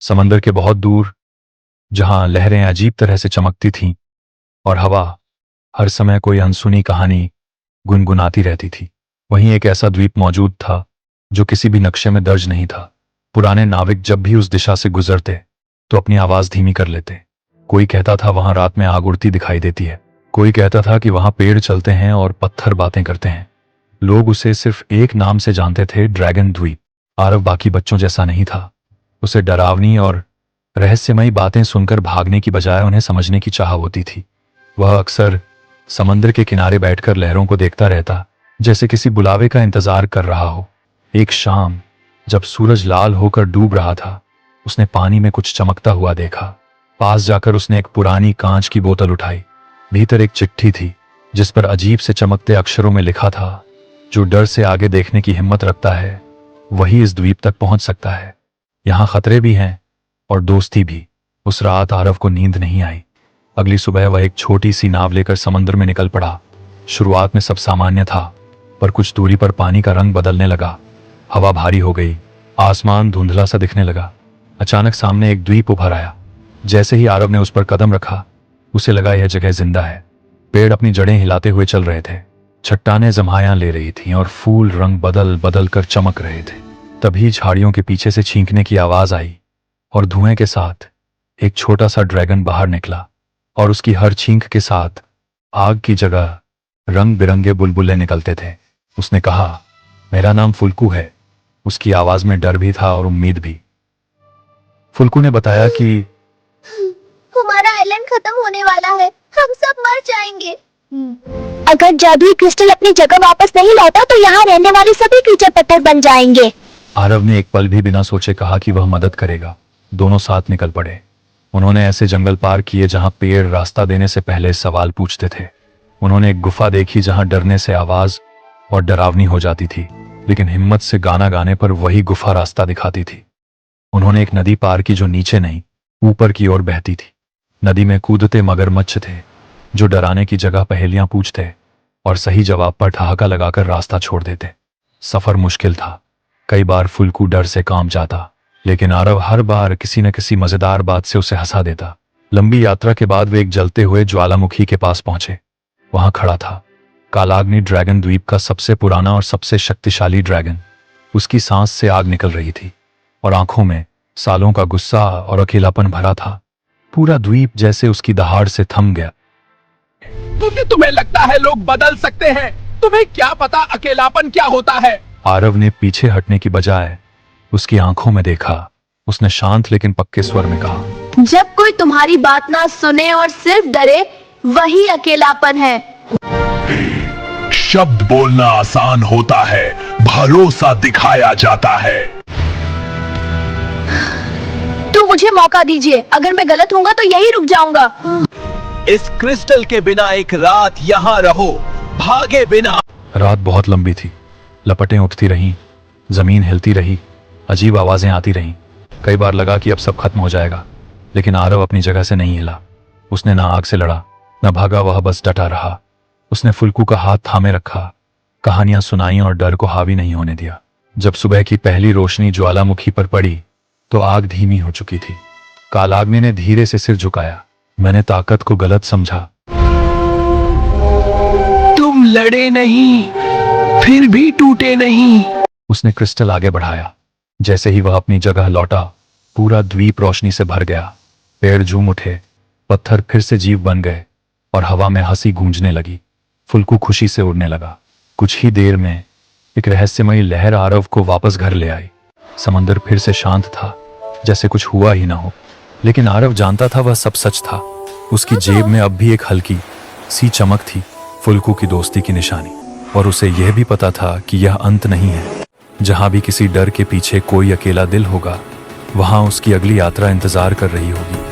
समंदर के बहुत दूर, जहां लहरें अजीब तरह से चमकती थीं और हवा हर समय कोई अनसुनी कहानी गुनगुनाती रहती थी, वहीं एक ऐसा द्वीप मौजूद था जो किसी भी नक्शे में दर्ज नहीं था। पुराने नाविक जब भी उस दिशा से गुजरते तो अपनी आवाज धीमी कर लेते। कोई कहता था वहां रात में आग उड़ती दिखाई देती है, कोई कहता था कि वहां पेड़ चलते हैं और पत्थर बातें करते हैं। लोग उसे सिर्फ एक नाम से जानते थे, ड्रैगन द्वीप। आरव बाकी बच्चों जैसा नहीं था। उसे डरावनी और रहस्यमयी बातें सुनकर भागने की बजाय उन्हें समझने की चाह होती थी। वह अक्सर समंदर के किनारे बैठकर लहरों को देखता रहता, जैसे किसी बुलावे का इंतजार कर रहा हो। एक शाम जब सूरज लाल होकर डूब रहा था, उसने पानी में कुछ चमकता हुआ देखा। पास जाकर उसने एक पुरानी कांच की बोतल उठाई। भीतर एक चिट्ठी थी जिस पर अजीब से चमकते अक्षरों में लिखा था, जो डर से आगे देखने की हिम्मत रखता है वही इस द्वीप तक पहुंच सकता है। यहां खतरे भी हैं और दोस्ती भी। उस रात आरव को नींद नहीं आई। अगली सुबह वह एक छोटी सी नाव लेकर समंदर में निकल पड़ा। शुरुआत में सब सामान्य था, पर कुछ दूरी पर पानी का रंग बदलने लगा। हवा भारी हो गई, आसमान धुंधला सा दिखने लगा। अचानक सामने एक द्वीप उभर आया। जैसे ही आरव ने उस पर कदम रखा, उसे लगा यह जगह जिंदा है। पेड़ अपनी जड़ें हिलाते हुए चल रहे थे, चट्टानें जमायां ले रही थीं और फूल रंग बदल बदल कर चमक रहे थे। तभी झाड़ियों के पीछे से छींकने की आवाज आई और धुएं के साथ एक छोटा सा ड्रैगन बाहर निकला, और उसकी हर छींक के साथ आग की जगह रंग बिरंगे बुलबुले निकलते थे। उसने कहा, मेरा नाम फुल्कू है। उसकी आवाज में डर भी था और उम्मीद भी। फुल्कू ने बताया कि हमारा आइलैंड खत्म होने वाला है, हम सब मर जाएंगे। अगर जादुई क्रिस्टल अपनी जगह वापस नहीं लौटा तो यहाँ रहने वाले सभी क्रीचर पत्थर बन जाएंगे। आरव ने एक पल भी बिना सोचे कहा कि वह मदद करेगा। दोनों साथ निकल पड़े। उन्होंने ऐसे जंगल पार किए जहां पेड़ रास्ता देने से पहले सवाल पूछते थे। उन्होंने एक गुफा देखी जहां डरने से आवाज और डरावनी हो जाती थी, लेकिन हिम्मत से गाना गाने पर वही गुफा रास्ता दिखाती थी। उन्होंने एक नदी पार की जो नीचे नहीं, ऊपर की ओर बहती थी। नदी में कूदते मगरमच्छ थे जो डराने की जगह पहेलियां पूछते और सही जवाब पर ठहाका लगाकर रास्ता छोड़ देते। सफर मुश्किल था। कई बार फुल्कू डर से कांप जाता, लेकिन आरव हर बार किसी न किसी मजेदार बात से उसे हंसा देता। लंबी यात्रा के बाद वे एक जलते हुए ज्वालामुखी के पास पहुंचे। वहां खड़ा था कालाग्नि, ड्रैगन द्वीप का सबसे पुराना और सबसे शक्तिशाली ड्रैगन। उसकी सांस से आग निकल रही थी और आंखों में सालों का गुस्सा और अकेलापन भरा था। पूरा द्वीप जैसे उसकी दहाड़ से थम गया। तुम्हें लगता है लोग बदल सकते हैं? तुम्हें क्या पता अकेलापन क्या होता है? आरव ने पीछे हटने की बजाय उसकी आंखों में देखा। उसने शांत लेकिन पक्के स्वर में कहा, जब कोई तुम्हारी बात ना सुने और सिर्फ डरे, वही अकेलापन है। शब्द बोलना आसान होता है, भरोसा दिखाया जाता है। तो मुझे मौका दीजिए, अगर मैं गलत होऊंगा तो यही रुक जाऊंगा। इस क्रिस्टल के बिना एक रात यहाँ रहो, भागे बिना। रात बहुत लंबी थी। लपटें उठती रहीं, जमीन हिलती रही, अजीब आवाजें आती रहीं। कई बार लगा कि अब सब खत्म हो जाएगा, लेकिन आरव अपनी जगह से नहीं हिला। उसने ना आग से लड़ा, ना भागा, वह बस डटा रहा। उसने फुल्कू का हाथ थामे रखा, कहानियां सुनाई और डर को हावी नहीं होने दिया। जब सुबह की पहली रोशनी ज्वालामुखी पर पड़ी तो आग धीमी हो चुकी थी। कालाग्नि ने धीरे से सिर झुकाया। मैंने ताकत को गलत समझा। तुम लड़े नहीं, फिर भी टूटे नहीं। उसने क्रिस्टल आगे बढ़ाया। जैसे ही वह अपनी जगह लौटा, पूरा द्वीप रोशनी से भर गया। पेड़ झूम उठे, पत्थर फिर से जीव बन गए और हवा में हंसी गूंजने लगी। फुल्कू खुशी से उड़ने लगा। कुछ ही देर में एक रहस्यमयी लहर आरव को वापस घर ले आई। समंदर फिर से शांत था, जैसे कुछ हुआ ही ना हो। लेकिन आरव जानता था वह सब सच था। उसकी जेब में अब भी एक हल्की सी चमक थी, फुल्कू की दोस्ती की निशानी। और उसे यह भी पता था कि यह अंत नहीं है। जहां भी किसी डर के पीछे कोई अकेला दिल होगा, वहां उसकी अगली यात्रा इंतजार कर रही होगी।